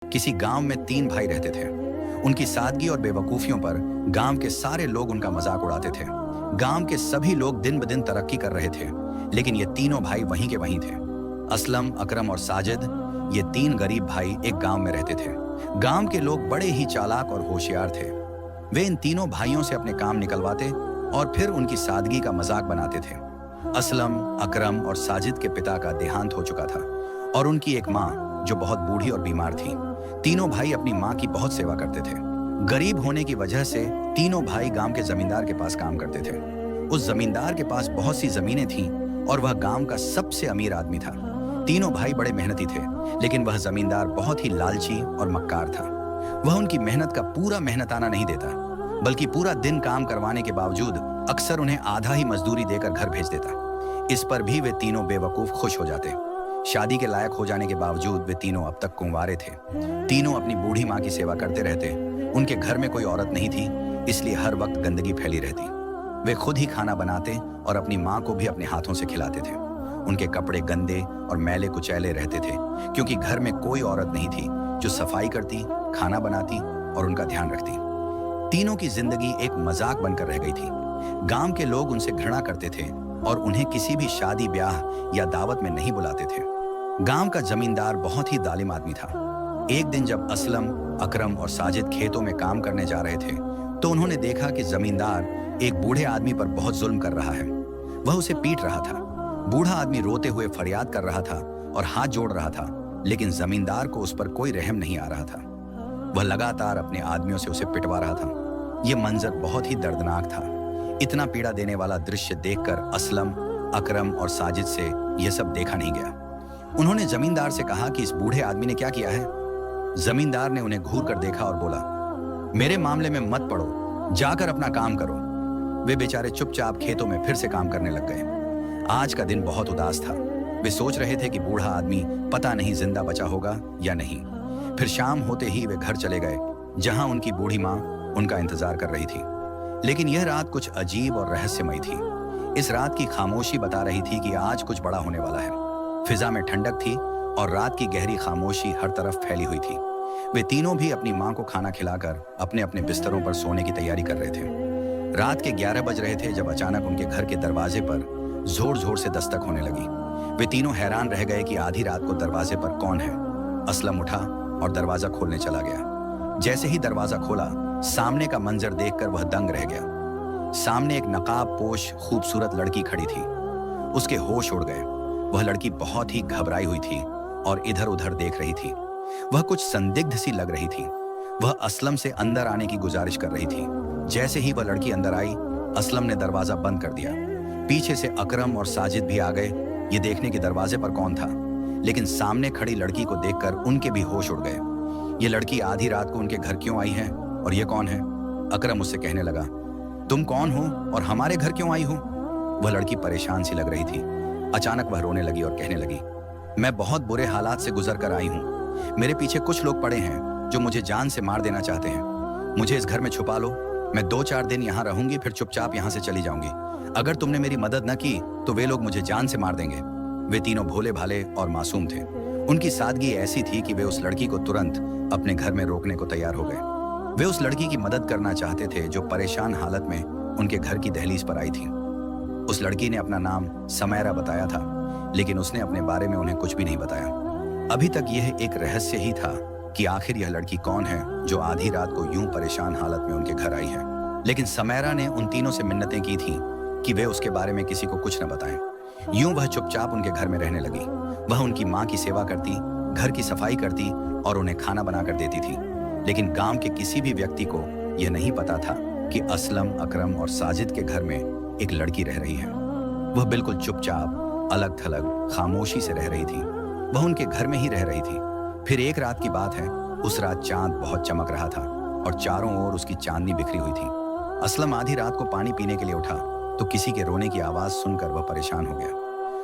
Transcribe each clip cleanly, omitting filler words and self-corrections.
किसी गांव में तीन भाई रहते थे। उनकी सादगी और बेवकूफियों पर गांव के सारे लोग उनका मजाक उड़ाते थे। गांव के सभी लोग दिन ब दिन तरक्की कर रहे थे, लेकिन ये तीनों भाई वहीं के वहीं थे। असलम, अकरम और साजिद, ये तीन गरीब भाई एक गांव में रहते थे। गांव के लोग बड़े ही चालाक और होशियार थे। वे इन तीनों भाइयों से अपने काम निकलवाते और फिर उनकी सादगी का मजाक बनाते थे। असलम, अकरम और साजिद के पिता का देहांत हो चुका था और उनकी एक माँ जो बहुत बूढ़ी और बीमार थी। तीनों भाई अपनी माँ की बहुत सेवा करते थे। गरीब होने की वजह से तीनों भाई गांव के जमींदार के पास काम करते थे। उस जमींदार के पास बहुत सी जमीनें थीं और वह गांव का सबसे अमीर आदमी था। तीनों भाई बड़े मेहनती थे, लेकिन वह जमींदार बहुत ही लालची और मक्कार था। वह उनकी मेहनत का पूरा मेहनताना नहीं देता, बल्कि पूरा दिन काम करवाने के बावजूद अक्सर उन्हें आधा ही मजदूरी देकर घर भेज देता। इस पर भी वे तीनों बेवकूफ खुश हो जाते। शादी के लायक हो जाने के बावजूद वे तीनों अब तक कुंवारे थे। तीनों अपनी बूढ़ी माँ की सेवा करते रहते। उनके घर में कोई औरत नहीं थी, इसलिए हर वक्त गंदगी फैली रहती। वे खुद ही खाना बनाते और अपनी माँ को भी अपने हाथों से खिलाते थे। उनके कपड़े गंदे और मैले कुचैले रहते थे, क्योंकि घर में कोई औरत नहीं थी जो सफाई करती, खाना बनाती और उनका ध्यान रखती। तीनों की जिंदगी एक मजाक बनकर रह गई थी। गांव के लोग उनसे घृणा करते थे और उन्हें किसी भी शादी ब्याह या दावत में नहीं बुलाते थे। गांव का जमींदार बहुत ही जालिम आदमी था। एक दिन जब असलम, अकरम और साजिद खेतों में काम करने जा रहे थे, तो उन्होंने देखा कि जमींदार एक बूढ़े आदमी पर बहुत जुल्म कर रहा है। वह उसे पीट रहा था। बूढ़ा आदमी रोते हुए फरियाद कर रहा था और हाथ जोड़ रहा था, लेकिन जमींदार को उस पर कोई रहम नहीं आ रहा था। वह लगातार अपने आदमियों से उसे पिटवा रहा था। यह मंजर बहुत ही दर्दनाक था। इतना पीड़ा देने वाला दृश्य देखकर असलम, अकरम और साजिद से यह सब देखा नहीं गया। उन्होंने जमींदार से कहा कि इस बूढ़े आदमी ने क्या किया है। जमींदार ने उन्हें घूर कर देखा और बोला, मेरे मामले में मत पड़ो, जाकर अपना काम करो। वे बेचारे चुपचाप खेतों में फिर से काम करने लग गए। आज का दिन बहुत उदास था। वे सोच रहे थे कि बूढ़ा आदमी पता नहीं जिंदा बचा होगा या नहीं। फिर शाम होते ही वे घर चले गए, जहां उनकी बूढ़ी माँ उनका इंतजार कर रही थी। लेकिन यह रात कुछ अजीब और रहस्यमयी थी। इस रात की खामोशी बता रही थी कि आज कुछ बड़ा होने वाला है। फिजा में ठंडक थी और रात की गहरी खामोशी हर तरफ फैली हुई थी। वे तीनों भी अपनी माँ को खाना खिलाकर अपने अपने बिस्तरों पर सोने की तैयारी कर रहे थे। रात के 11 बज रहे थे जब अचानक उनके घर के दरवाजे पर जोर जोर से दस्तक होने लगी। वे तीनों हैरान रह गए कि आधी रात को दरवाजे पर कौन है। असलम उठा और दरवाजा खोलने चला गया। जैसे ही दरवाजा खोला, सामने का मंजर देखकर वह दंग रह गया। सामने एक नकाब पोश खूबसूरत लड़की खड़ी थी। उसके होश उड़ गए। वह लड़की बहुत ही घबराई हुई थी और इधर उधर देख रही थी। वह कुछ संदिग्ध सी लग रही थी। वह असलम से अंदर आने की गुजारिश कर रही थी। जैसे ही वह लड़की अंदर आई, असलम ने दरवाजा बंद कर दिया। पीछे से अकरम और साजिद भी आ गए, ये देखने के दरवाजे पर कौन था। लेकिन सामने खड़ी लड़की को देखकर उनके भी होश उड़ गए। ये लड़की आधी रात को उनके घर क्यों आई है और ये कौन है? अकरम उससे कहने लगा, तुम कौन हो और हमारे घर क्यों आई हो? वह लड़की परेशान सी लग रही थी। अचानक वह रोने लगी और कहने लगी, मैं बहुत बुरे हालात से गुजर कर आई हूँ। मेरे पीछे कुछ लोग पड़े हैं जो मुझे जान से मार देना चाहते हैं। मुझे इस घर में छुपा लो। मैं 2-4 दिन यहाँ रहूंगी, फिर चुपचाप यहाँ से चली जाऊंगी। अगर तुमने मेरी मदद न की तो वे लोग मुझे जान से मार देंगे। वे तीनों भोले भाले और मासूम थे। उनकी सादगी ऐसी थी कि वे उस लड़की को तुरंत अपने घर में रोकने को तैयार हो गए। वे उस लड़की की मदद करना चाहते थे जो परेशान हालत में उनके घर की दहलीज पर आई थी। उस लड़की ने अपना नाम समैरा बताया था, लेकिन उसने अपने बारे में उन्हें कुछ भी नहीं बताया। अभी तक यह एक रहस्य ही था कि आखिर यह लड़की कौन है जो आधी रात को यूं परेशान हालत में उनके घर आई है। लेकिन समैरा ने उन तीनों से मिन्नतें की थीं कि वे उसके बारे में किसी को कुछ न बताएं। यूं वह चुपचाप उनके घर में रहने लगी। वह उनकी माँ की सेवा करती, घर की सफाई करती और उन्हें खाना बनाकर देती थी। लेकिन गांव के किसी भी व्यक्ति को यह नहीं पता था कि असलम, अकरम और साजिद के घर में एक लड़की रह रही है। वह बिल्कुल चुपचाप, अलग थलग, खामोशी से रह रही थी। वह उनके घर में ही रह रही थी। फिर एक रात की बात है। उस रात चांद बहुत चमक रहा था और चारों ओर उसकी चांदनी बिखरी हुई थी। असलम आधी रात को पानी पीने के लिए उठा तो किसी के रोने की आवाज सुनकर वह परेशान हो गया।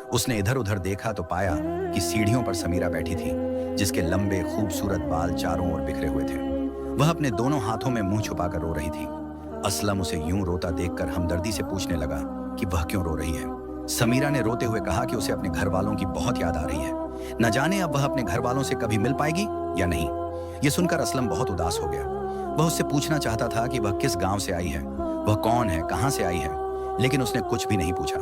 उसने इधर उधर देखा तो पाया कि सीढ़ियों पर समीरा बैठी थी, जिसके लंबे खूबसूरत बाल चारों ओर बिखरे हुए थे। वह अपने दोनों हाथों में मुंह छुपाकर रो रही थी। असलम उसे यूं रोता देखकर हमदर्दी से पूछने लगा कि वह क्यों रो रही है। समीरा ने रोते हुए कहा कि उसे अपने घर वालों की बहुत याद आ रही है। न जाने अब वह अपने घर वालों से कभी मिल पाएगी या नहीं। ये सुनकर असलम बहुत उदास हो गया। वह उससे पूछना चाहता था कि वह किस गांव से आई है, वह कौन है, कहां से आई है, लेकिन उसने कुछ भी नहीं पूछा।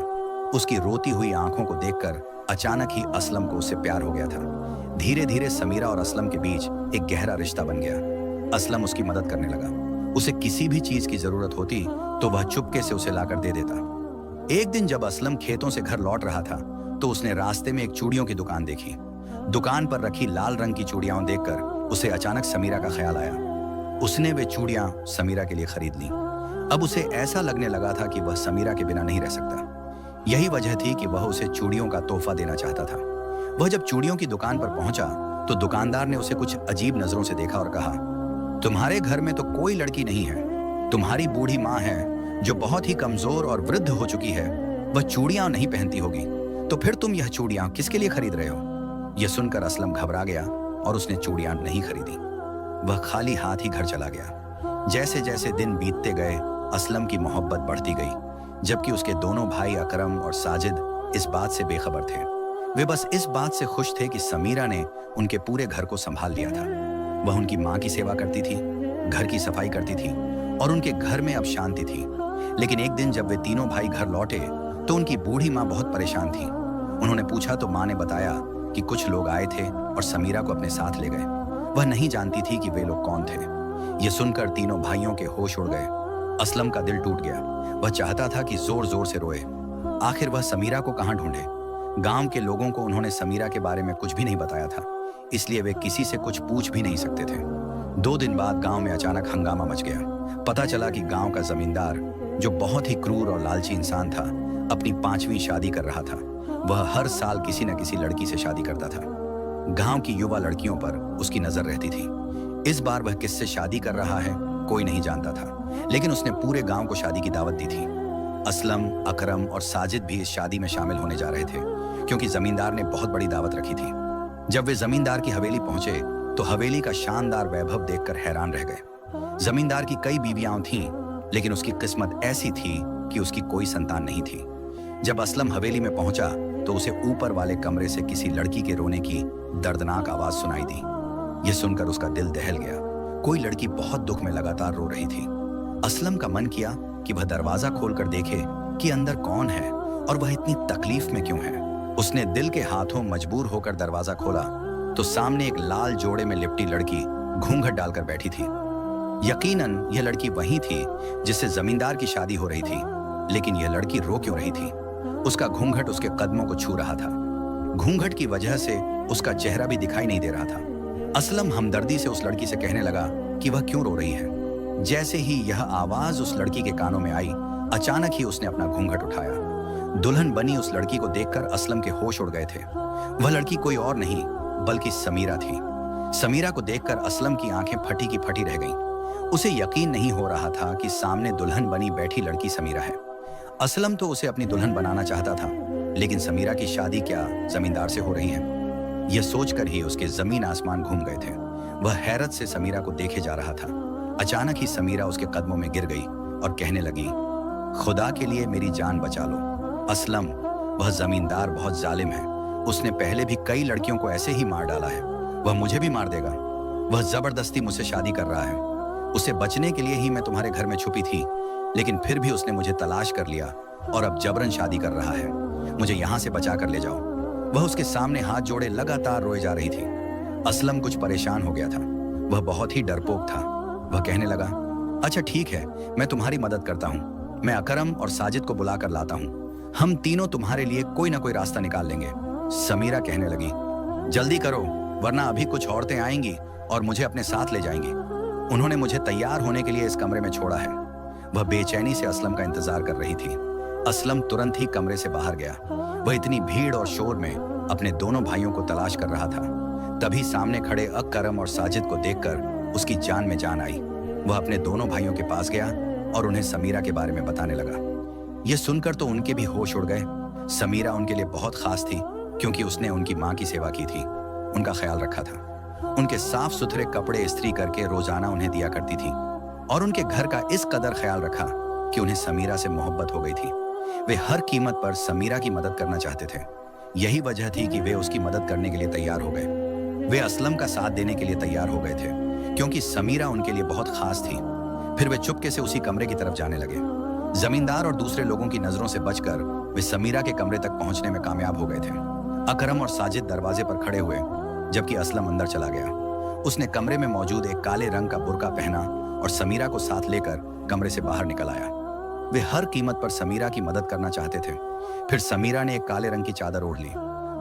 उसकी रोती हुई आंखों को देखकर अचानक ही असलम को उससे प्यार हो गया था। धीरे धीरे समीरा और असलम के बीच एक गहरा रिश्ता बन गया। असलम उसकी मदद करने लगा। उसे किसी भी चीज की जरूरत होती तो वह चुपके से उसे लाकर दे देता। एक दिन जब असलम खेतों से घर लौट रहा था तो उसने रास्ते में एक चूड़ियों की दुकान देखी। दुकान पर रखी लाल रंग की चूड़ियां देखकर उसे अचानक समीरा का ख्याल आया। उसने वे चूड़ियां समीरा के लिए खरीद ली। अब उसे ऐसा लगने लगा था कि वह समीरा के बिना नहीं रह सकता। यही वजह थी कि वह उसे चूड़ियों का तोहफा देना चाहता था। वह जब चूड़ियों की दुकान पर पहुंचा तो दुकानदार ने उसे कुछ अजीब नजरों से देखा और कहा, तुम्हारे घर में तो कोई लड़की नहीं है। तुम्हारी बूढ़ी माँ है जो बहुत ही कमजोर और वृद्ध हो चुकी है, वह चूड़ियां नहीं पहनती होगी, तो फिर तुम यह चूड़ियां किसके लिए खरीद रहे हो? यह सुनकर असलम घबरा गया और उसने चूड़ियां नहीं खरीदी। वह खाली हाथ ही घर चला गया। जैसे जैसे दिन बीतते गए असलम की मोहब्बत बढ़ती गई, जबकि उसके दोनों भाई अकरम और साजिद इस बात से बेखबर थे। वे बस इस बात से खुश थे कि समीरा ने उनके पूरे घर को संभाल लिया था। वह उनकी माँ की सेवा करती थी, घर की सफाई करती थी और उनके घर में अब शांति थी। लेकिन एक दिन जब वे तीनों भाई घर लौटे तो उनकी बूढ़ी माँ बहुत परेशान थी। उन्होंने पूछा तो माँ ने बताया कि कुछ लोग आए थे और समीरा को अपने साथ ले गए। वह नहीं जानती थी कि वे लोग कौन थे। यह सुनकर तीनों भाइयों के होश उड़ गए। असलम का दिल टूट गया। वह चाहता था कि जोर जोर से रोए। आखिर वह समीरा को कहां ढूंढे? गांव के लोगों को उन्होंने समीरा के बारे में कुछ भी नहीं बताया था, इसलिए वे किसी से कुछ पूछ भी नहीं सकते थे। 2 दिन बाद गांव में अचानक हंगामा मच गया। पता चला कि गांव का जमींदार, जो बहुत ही क्रूर और लालची इंसान था, अपनी 5वीं शादी कर रहा था। वह हर साल किसी न किसी लड़की से शादी करता था। गांव की युवा लड़कियों पर उसकी नजर रहती थी। इस बार वह किससे शादी कर रहा है कोई नहीं जानता था, लेकिन उसने पूरे गांव को शादी की दावत दी थी। असलम, अकरम और साजिद भी इस शादी में शामिल होने जा रहे थे, क्योंकि जमींदार ने बहुत बड़ी दावत रखी थी। जब वे जमींदार की हवेली पहुंचे तो हवेली का शानदार वैभव देखकर हैरान रह गए। जमींदार की कई बीवियां थीं, लेकिन उसकी किस्मत ऐसी थी कि उसकी कोई संतान नहीं थी। जब असलम हवेली में पहुंचा तो उसे ऊपर वाले कमरे से किसी लड़की के रोने की दर्दनाक आवाज सुनाई दी। यह सुनकर उसका दिल दहल गया। कोई लड़की बहुत दुख में लगातार रो रही थी। असलम का मन किया कि वह दरवाजा खोलकर देखे कि अंदर कौन है और वह इतनी तकलीफ में क्यों है। उसने दिल के हाथों मजबूर होकर दरवाजा खोला तो सामने एक लाल जोड़े में लिपटी लड़की घूंघट डालकर बैठी थी। यकीनन यह लड़की वही थी जिससे जमींदार की शादी हो रही थी, लेकिन यह लड़की रो क्यों रही थी? उसका घूंघट उसके कदमों को छू रहा था। घूंघट की वजह से उसका चेहरा भी दिखाई नहीं दे रहा था। असलम हमदर्दी से उस लड़की से कहने लगा कि वह क्यों रो रही है। जैसे ही यह आवाज उस लड़की के कानों में आई, अचानक ही उसने अपना घूंघट उठाया। दुल्हन बनी उस लड़की को देखकर असलम के होश उड़ गए थे। वह लड़की कोई और नहीं बल्कि समीरा थी। समीरा को देखकर असलम की आंखें फटी की फटी रह गईं। उसे यकीन नहीं हो रहा था कि सामने दुल्हन बनी बैठी लड़की समीरा है। असलम तो उसे अपनी दुल्हन बनाना चाहता था, लेकिन समीरा की शादी क्या जमींदार से हो रही है? यह सोचकर ही उसके जमीन आसमान घूम गए थे। वह हैरत से समीरा को देखे जा रहा था। अचानक ही समीरा उसके कदमों में गिर गई और कहने लगी, खुदा के लिए मेरी जान बचा लो। असलम, वह जमींदार बहुत जालिम है। उसने पहले भी कई लड़कियों को ऐसे ही मार डाला है। वह मुझे भी मार देगा। वह जबरदस्ती मुझसे शादी कर रहा है। उसे बचने के लिए ही मैं तुम्हारे घर में छुपी थी, लेकिन फिर भी उसने मुझे तलाश कर लिया और अब जबरन शादी कर रहा है। मुझे यहाँ से बचा कर ले जाओ। वह उसके सामने हाथ जोड़े लगातार रोए जा रही थी। असलम कुछ परेशान हो गया था। वह बहुत ही डरपोक था। वह कहने लगा, अच्छा ठीक है, मैं तुम्हारी मदद करता हूँ। मैं अकरम और साजिद को बुला कर लाता हूँ। हम तीनों तुम्हारे लिए कोई ना कोई रास्ता निकाल लेंगे। समीरा कहने लगी, जल्दी करो, वरना अभी कुछ औरतें आएंगी और मुझे अपने साथ ले जाएंगी। उन्होंने मुझे तैयार होने के लिए इस कमरे में छोड़ा है। वह बेचैनी से असलम का इंतजार कर रही थी। असलम तुरंत ही कमरे से बाहर गया। वह इतनी भीड़ और शोर में अपने दोनों भाइयों को तलाश कर रहा था। तभी सामने खड़े अकरम और साजिद को देखकर उसकी जान में जान आई। वह अपने दोनों भाइयों के पास गया और उन्हें समीरा के बारे में बताने लगा। यह सुनकर तो उनके भी होश उड़ गए। समीरा उनके लिए बहुत खास थी, क्योंकि उसने उनकी माँ की सेवा की थी, उनका ख्याल रखा था। उनके साफ सुथरे कपड़े इस्त्री करके रोजाना उन्हें दिया करती थी और उनके घर का इस कदर ख्याल रखा कि उन्हें समीरा से मोहब्बत हो गई थी। वे हर कीमत पर समीरा की मदद करना चाहते थे। यही वजह थी कि वे उसकी मदद करने के लिए तैयार हो गए। वे असलम का साथ देने के लिए तैयार हो गए थे। क्योंकि समीरा उनके लिए बहुत खास थी। फिर वे चुपके से उसी कमरे की तरफ जाने लगे। जमींदार और दूसरे लोगों की नजरों से बचकर वे समीरा के कमरे तक पहुंचने में कामयाब हो गए थे। अकरम और साजिद दरवाजे पर खड़े हुए, जबकि असलम अंदर चला गया। उसने कमरे में मौजूद एक काले रंग का बुर्का पहना और समीरा को साथ लेकर कमरे से बाहर निकल आया। वे हर कीमत पर समीरा की मदद करना चाहते थे। फिर समीरा ने एक काले रंग की चादर ओढ़ ली।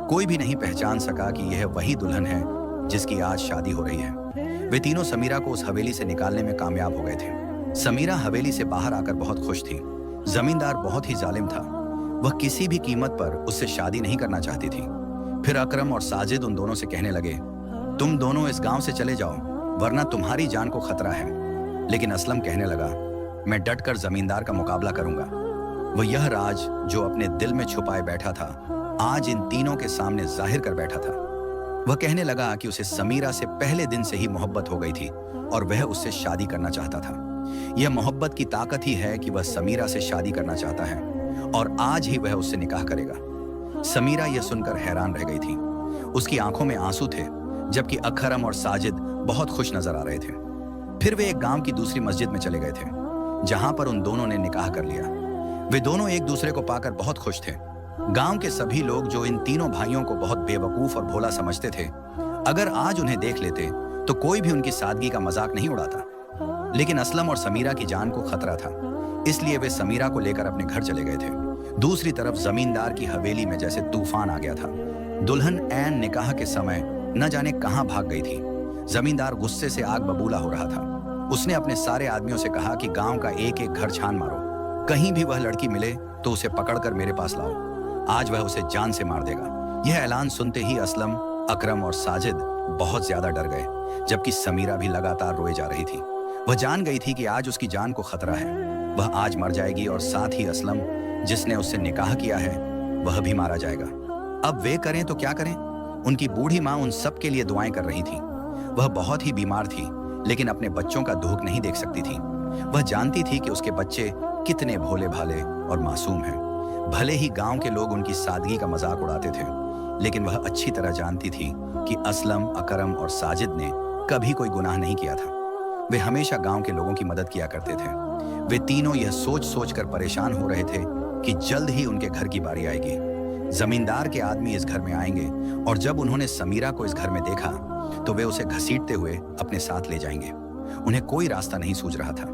कोई भी नहीं पहचान सका कि यह वही दुल्हन है जिसकी आज शादी हो रही है। वे तीनों समीरा को उस हवेली से निकालने में कामयाब हो गए थे। समीरा हवेली से बाहर आकर बहुत खुश थी। जमींदार बहुत ही जालिम था। वह किसी भी कीमत पर उससे शादी नहीं करना चाहती थी। फिर अकरम और साजिद उन दोनों से कहने लगे, तुम दोनों इस गांव से चले जाओ, वरना तुम्हारी जान को खतरा है। लेकिन असलम कहने लगा, मैं डटकर जमींदार का मुकाबला करूंगा। वह यह राज जो अपने दिल में छुपाए बैठा था, आज इन तीनों के सामने जाहिर कर बैठा था। वह कहने लगा कि उसे समीरा से पहले दिन से ही मोहब्बत हो गई थी और वह उससे शादी करना चाहता था। यह मोहब्बत की ताकत ही है कि वह समीरा से शादी करना चाहता है और आज ही वह उससे निकाह करेगा। समीरा यह सुनकर हैरान रह गई थी। उसकी आंखों में आंसू थे, जबकि अकरम और साजिद बहुत खुश नजर आ रहे थे। फिर वे एक गांव की दूसरी मस्जिद में चले गए थे, जहां पर उन दोनों ने निकाह कर लिया। वे दोनों एक दूसरे को पाकर बहुत खुश थे। गांव के सभी लोग जो इन तीनों भाइयों को बहुत बेवकूफ और भोला समझते थे, अगर आज उन्हें देख लेते तो कोई भी उनकी सादगी का मजाक नहीं उड़ाता। लेकिन असलम और समीरा की जान को खतरा था, इसलिए वे समीरा को लेकर अपने घर चले गए थे। दूसरी तरफ जमींदार की हवेली में जैसे तूफान आ गया था। दुल्हन ऐन निकाह के समय न जाने कहां भाग गई थी। जमींदार गुस्से से आग बबूला हो रहा था। उसने अपने सारे आदमियों से कहा कि गांव का एक एक घर छान मारो, कहीं भी वह लड़की मिले तो उसे पकड़कर मेरे पास लाओ। आज वह उसे जान से मार देगा। यह ऐलान सुनते ही असलम, अकरम और साजिद बहुत ज्यादा डर गए, जबकि समीरा भी लगातार रोए जा रही थी। वह जान गई थी कि आज उसकी जान को खतरा है। वह आज मर जाएगी और साथ ही असलम, जिसने उससे निकाह किया है, वह भी मारा जाएगा। अब वे करें तो क्या करें? उनकी बूढ़ी माँ उन सब के लिए दुआएं कर रही थी। वह बहुत ही बीमार थी, लेकिन अपने बच्चों का दुख नहीं देख सकती थी। वह जानती थी कि उसके बच्चे कितने भोले भाले और मासूम हैं। भले ही गांव के लोग उनकी सादगी का मजाक उड़ाते थे, लेकिन वह अच्छी तरह जानती थी कि असलम, अकरम और साजिद ने कभी कोई गुनाह नहीं किया था। वे हमेशा गांव के लोगों की मदद किया करते थे। वे तीनों यह सोच सोच कर परेशान हो रहे थे कि जल्द ही उनके घर की बारी आएगी। जमींदार के आदमी इस घर में आएंगे और जब उन्होंने समीरा को इस घर में देखा तो वे उसे घसीटते हुए अपने साथ ले जाएंगे। उन्हें कोई रास्ता नहीं सूझ रहा था,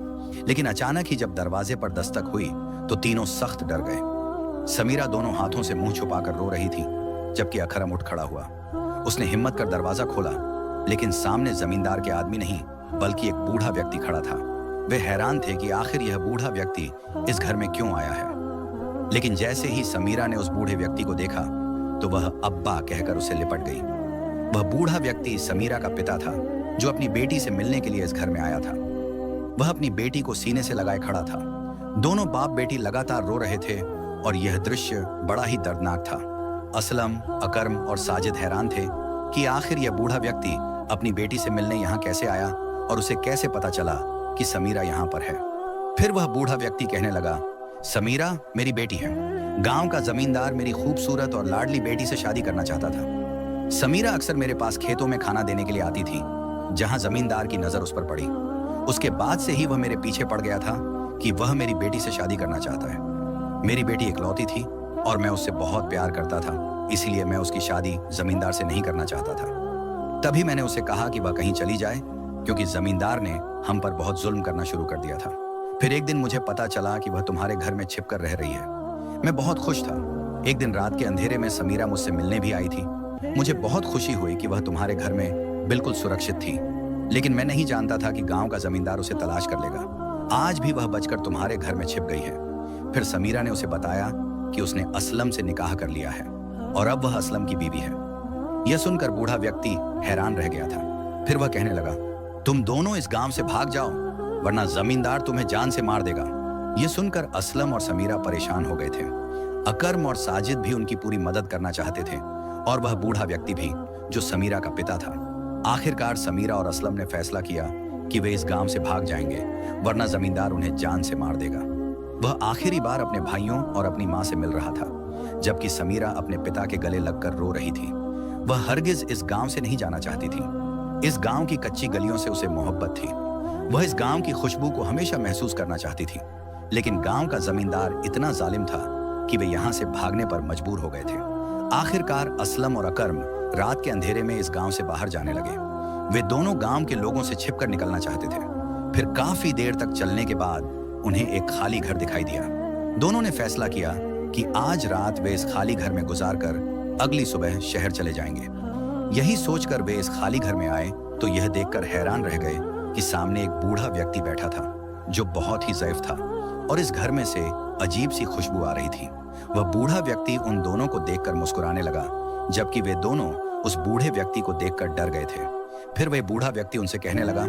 लेकिन अचानक ही जब दरवाजे पर दस्तक हुई तो तीनों सख्त डर गए। समीरा दोनों हाथों से मुंह छुपाकर रो रही थी, जबकि अकरम उठ खड़ा हुआ। उसने हिम्मत कर दरवाजा खोला, लेकिन सामने जमींदार के आदमी नहीं बल्कि एक बूढ़ा व्यक्ति खड़ा था। वे हैरान थे कि आखिर यह बूढ़ा व्यक्ति इस घर में क्यों आया है। लेकिन जैसे ही समीरा ने उस बूढ़े व्यक्ति को देखा तो वह अब्बा कहकर उसे लिपट गई। वह बूढ़ा व्यक्ति समीरा का पिता था, जो अपनी बेटी से मिलने के लिए इस घर में आया था। वह अपनी बेटी को सीने से लगाए खड़ा था। दोनों बाप बेटी लगातार रो रहे थे और यह दृश्य बड़ा ही दर्दनाक था। असलम, अकरम और साजिद हैरान थे कि आखिर यह बूढ़ा व्यक्ति अपनी बेटी से मिलने यहाँ कैसे आया और उसे कैसे पता चला कि समीरा यहाँ पर है। फिर वह बूढ़ा व्यक्ति कहने लगा, समीरा मेरी बेटी है। गांव का जमींदार मेरी खूबसूरत और लाडली बेटी से शादी करना चाहता था। समीरा अक्सर मेरे पास खेतों में खाना देने के लिए आती थी, जहां जमींदार की नजर उस पर पड़ी। उसके बाद से ही वह मेरे पीछे पड़ गया था कि वह मेरी बेटी से शादी करना चाहता है। मेरी बेटी इकलौती थी और मैं उससे बहुत प्यार करता था, इसलिए मैं उसकी शादी जमींदार से नहीं करना चाहता था। तभी मैंने उसे कहा कि वह कहीं चली जाए, क्योंकि जमींदार ने हम पर बहुत जुल्म करना शुरू कर दिया था। फिर एक दिन मुझे पता चला कि वह तुम्हारे घर में छिपकर रह रही है। मैं बहुत खुश था। एक दिन रात के अंधेरे में समीरा मुझसे मिलने भी आई थी। मुझे बहुत खुशी हुई कि वह तुम्हारे घर में बिल्कुल सुरक्षित थी, लेकिन मैं नहीं जानता था कि गांव का जमींदार उसे तलाश कर लेगा। आज भी वह बचकर तुम्हारे घर में छिप गई है। फिर समीरा ने उसे बताया कि उसने असलम से निकाह कर लिया है और अब वह असलम की बीवी है। यह सुनकर बूढ़ा व्यक्ति हैरान रह गया था। फिर वह कहने लगा, तुम दोनों इस गांव से भाग जाओ, वरना जमींदार तुम्हें जान से मार देगा। यह सुनकर असलम और समीरा परेशान हो गए थे। अकरम और साजिद भी उनकी पूरी मदद करना चाहते थे और वह बूढ़ा व्यक्ति भी, जो समीरा का पिता था। आखिरकार समीरा और असलम ने फैसला किया कि वे इस गांव से भाग जाएंगे, वरना जमींदार उन्हें जान से मार देगा। वह आखिरी बार अपने भाइयों और अपनी मां से मिल रहा था, जबकि समीरा अपने पिता के गले लगकर रो रही थी। वह हरगिज इस गांव से नहीं जाना चाहती थी। इस गांव की कच्ची गलियों से उसे मोहब्बत थी। वह इस गांव की खुशबू को हमेशा महसूस करना चाहती थी। लेकिन गांव का जमींदार इतना जालिम था कि वे यहां से भागने पर मजबूर हो गए थे। आखिरकार असलम और अकर्म रात के अंधेरे में इस गांव से बाहर जाने लगे। वे दोनों गांव के लोगों से छिपकर निकलना चाहते थे। फिर काफी देर तक चलने के बाद उन्हें एक खाली घर दिखाई दिया। दोनों ने फैसला किया कि आज रात वे इस खाली घर में गुजारकर अगली सुबह शहर चले जाएंगे। यही सोचकर वे इस खाली घर में आए तो यह देखकर हैरान रह गए कि सामने एक बूढ़ा व्यक्ति बैठा था जो बहुत ही ज़ईफ था और इस घर में से अजीब सी खुशबू आ रही थी। वह बूढ़ा व्यक्ति उन दोनों को देखकर मुस्कुराने लगा, जबकि वे दोनों उस बूढ़े व्यक्ति को देखकर डर गए थे। फिर वह बूढ़ा व्यक्ति उनसे कहने लगा,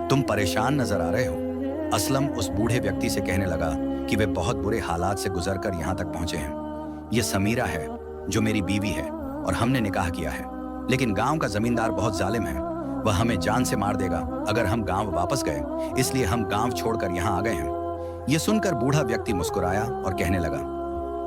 तुम परेशान नजर आ रहे हो। असलम उस बूढ़े व्यक्ति से कहने लगा कि वे बहुत बुरे हालात से गुजरकर यहाँ तक पहुंचे हैं। ये समीरा है जो मेरी बीवी है और हमने निकाह किया है, लेकिन गांव का जमींदार बहुत जालिम है। वह हमें जान से मार देगा अगर हम गांव वापस गए, इसलिए हम गांव छोड़कर यहाँ आ गए हैं। यह सुनकर बूढ़ा व्यक्ति मुस्कुराया और कहने लगा,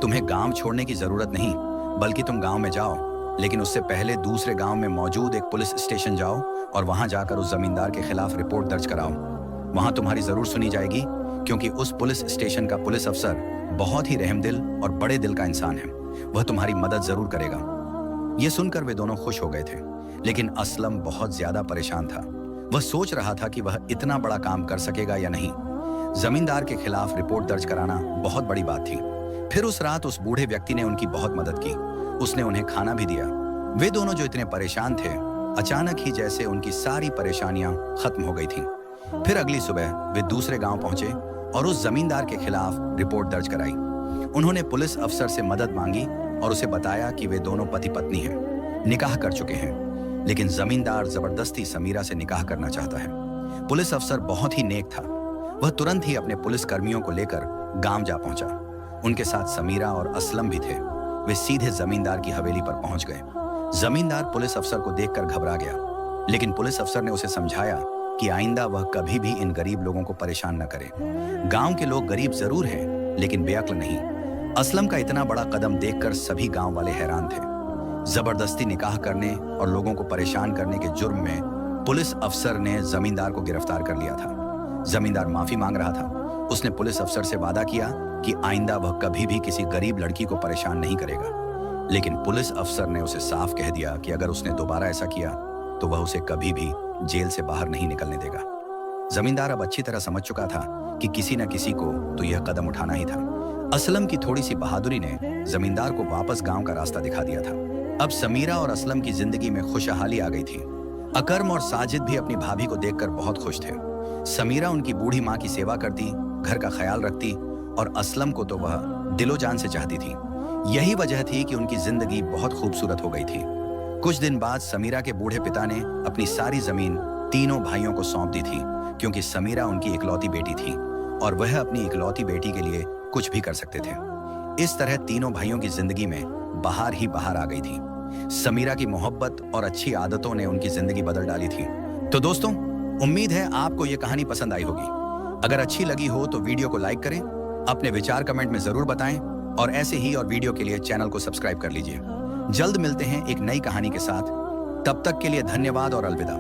तुम्हें गांव छोड़ने की जरूरत नहीं, बल्कि तुम गांव में जाओ, लेकिन उससे पहले दूसरे गांव में मौजूद एक पुलिस स्टेशन जाओ और वहां जाकर उस जमींदार के खिलाफ रिपोर्ट दर्ज कराओ। वहां तुम्हारी जरूर सुनी जाएगी, क्योंकि उस पुलिस स्टेशन का पुलिस अफसर बहुत ही रहमदिल और बड़े दिल का इंसान है। वह तुम्हारी मदद जरूर करेगा। यह सुनकर वे दोनों खुश हो गए थे, लेकिन असलम बहुत ज्यादा परेशान था। वह सोच रहा था कि वह इतना बड़ा काम कर सकेगा या नहीं। जमींदार के खिलाफ रिपोर्ट दर्ज कराना बहुत बड़ी बात थी। फिर उस रात उस बूढ़े व्यक्ति ने उनकी बहुत मदद की। उसने उन्हें खाना भी दिया। वे दोनों जो इतने परेशान थे, अचानक ही जैसे उनकी सारी परेशानियां खत्म हो गई थीं। फिर अगली सुबह वे दूसरे गांव पहुंचे और उस जमींदार के खिलाफ रिपोर्ट दर्ज कराई। उन्होंने पुलिस अफसर से मदद मांगी और उसे बताया कि वे दोनों पति पत्नी हैं, निकाह कर चुके हैं, लेकिन जमींदार जबरदस्ती समीरा से निकाह करना चाहता है। पुलिस अफसर बहुत ही नेक था। वह तुरंत ही अपने पुलिस कर्मियों को लेकर गांव जा पहुंचा। उनके साथ समीरा और असलम भी थे। वे सीधे जमींदार की हवेली पर पहुंच गए। जमींदार पुलिस अफसर को देखकर घबरा गया, लेकिन पुलिस अफसर ने उसे समझाया कि आइंदा वह कभी भी इन गरीब लोगों को परेशान न करे। गांव के लोग गरीब जरूर हैं, लेकिन बेअक्ल नहीं। असलम का इतना बड़ा कदम देखकर सभी गांव वाले हैरान थे। जबरदस्ती निकाह करने और लोगों को परेशान करने के जुर्म में पुलिस अफसर ने जमींदार को गिरफ्तार कर लिया था। जमींदार माफी मांग रहा था। उसने पुलिस अफसर से वादा किया कि आइंदा वह कभी भी किसी गरीब लड़की को परेशान नहीं करेगा, लेकिन पुलिस अफसर ने उसे साफ कह दिया कि अगर उसने दोबारा ऐसा किया तो वह उसे कभी भी जेल से बाहर नहीं निकलने देगा। जमींदार अब अच्छी तरह समझ चुका था कि किसी न किसी को तो यह कदम उठाना ही था। असलम की थोड़ी सी बहादुरी ने जमींदार को वापस गांव का रास्ता दिखा दिया था। अब समीरा और असलम की जिंदगी में खुशहाली आ गई थी। अकर्म और साजिद भी अपनी भाभी को देखकर बहुत खुश थे। समीरा उनकी बूढ़ी माँ की सेवा करती, घर का ख्याल रखती और असलम को तो वह दिलो जान से चाहती थी। यही वजह थी कि उनकी जिंदगी बहुत खूबसूरत हो गई थी। कुछ दिन बाद समीरा के बूढ़े पिता ने अपनी सारी जमीन तीनों भाइयों को सौंप दी थी, क्योंकि समीरा उनकी इकलौती बेटी थी और वह अपनी इकलौती बेटी के लिए कुछ भी कर सकते थे। इस तरह तीनों भाइयों की जिंदगी में बहार ही बहार आ गई थी। समीरा की मोहब्बत और अच्छी आदतों ने उनकी जिंदगी बदल डाली थी। तो दोस्तों, उम्मीद है आपको ये कहानी पसंद आई होगी। अगर अच्छी लगी हो तो वीडियो को लाइक करें, अपने विचार कमेंट में जरूर बताएं और ऐसे ही और वीडियो के लिए चैनल को सब्सक्राइब कर लीजिए। जल्द मिलते हैं एक नई कहानी के साथ। तब तक के लिए धन्यवाद और अलविदा।